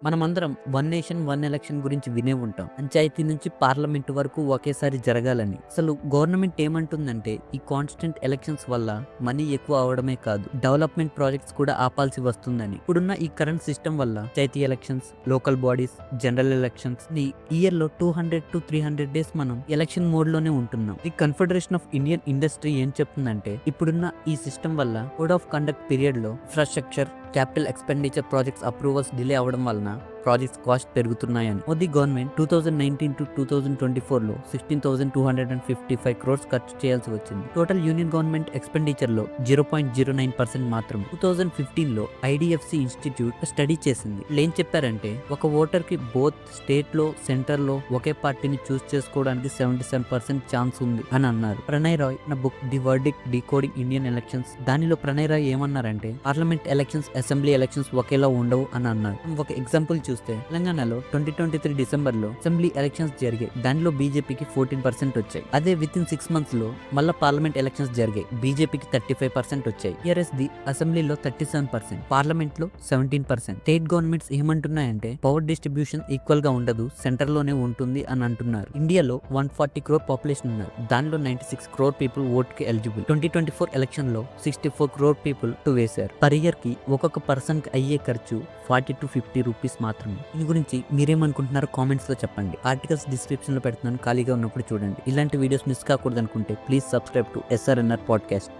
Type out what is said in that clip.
మనమందరం one nation one election గురించి వినే ఉంటాం. పంచాయతీ నుంచి పార్లమెంట్ వరకు ఒకేసారి జరగాలని. అసలు గవర్నమెంట్ ఏమంటుందంటే ఈ కాన్స్టెంట్ ఎలక్షన్స్ వల్ల మనీ ఎక్కువ అవడమే కాదు, డెవలప్మెంట్ ప్రాజెక్ట్స్ కూడా ఆపాల్సి వస్తుందని. ఇప్పుడున్న ఈ కరెంట్ సిస్టమ్ వల్ల panchayat elections, local bodies, general elections ని ఇయర్ లో 200 to 300 డేస్ మనం ఎలక్షన్ మోడ్ లోనే ఉంటున్నాం. The confederation of Indian industry ఏం చెప్తుందంటే ఇప్పుడున్న ఈ సిస్టమ్ వల్ల కోడ్ ఆఫ్ కండక్ట్ పీరియడ్ లో infrastructure, capital expenditure projects approvals delay అవడం వలన ప్రాజెక్ట్స్ కాస్ట్ పెరుగుతున్నాయని. మోదీ గవర్నమెంట్ 2019 to 2024 లో 16,255 crores ఖర్చు చేయాల్సి వచ్చింది. టోటల్ యూనియన్ గవర్నమెంట్ ఎక్స్పెండిచర్ లో 0.09% మాత్రం. 2015 లో ఐడిఎఫ్సి ఇన్స్టిట్యూట్ స్టడీ చేసింది. ఏం చెప్పారంటే ఒక ఓటర్ కి బోత్ స్టేట్ లో, సెంటర్ లో ఒకే పార్టీని చూస్ చేసుకోవడానికి 77% ఛాన్స్ ఉంది అని అన్నారు. ప్రణయ్ రాయ్ నా book the verdict decoding Indian elections, దానిలో ప్రణయ్ రాయ్ ఏమన్నారంటే పార్లమెంట్ ఎలక్షన్స్, అసెంబ్లీ ఎలక్షన్స్ ఒకేలా ఉండవు అని అన్నారు. ఒక ఎగ్జాంపుల్ చూస్తే తెలంగాణలో 2023 డిసెంబర్ లో అసెంబ్లీ ఎలక్షన్స్ జరిగాయి. దానిలో బీజేపీకి 14% వచ్చాయి. అదే విత్ ఇన్ 6 months లో మళ్ళా పార్లమెంట్ ఎలక్షన్స్ జరిగాయి. బీజేపీకి 35% వచ్చాయి. టీఆర్ఎస్ ది అసెంబ్లీలో 37%, పార్లమెంట్ లో 17%. స్టేట్ గవర్నమెంట్స్ ఏమంటున్నాయంటే పవర్ డిస్ట్రిబ్యూషన్ ఈక్వల్ గా ఉండదు, సెంటర్ లోనే ఉంటుంది అని అంటున్నారు. ఇండియాలో 140 crore పాపులేషన్ ఉన్నారు. దానిలో 96 crore పీపుల్ ఓట్ కి ఎలిజిబుల్. 2024 ఎలక్షన్ లో 64 crore పీపుల్ టు వేశారు. పర్ ఇయర్ కి ఒక్కొక్క పర్సన్ కి అయ్యే ఖర్చు 40 to 50 రూపీస్ మాత్రమే. దీని గురించి మీరేమనుకుంటున్నారో కామెంట్స్ లో చెప్పండి. ఆర్టికల్స్ డిస్క్రిప్షన్ లో పెడుతున్నాను, ఖాళీగా ఉన్నప్పుడు చూడండి. ఇలాంటి వీడియోస్ మిస్ కాకూడదు అనుకుంటే please subscribe to SRNR podcast.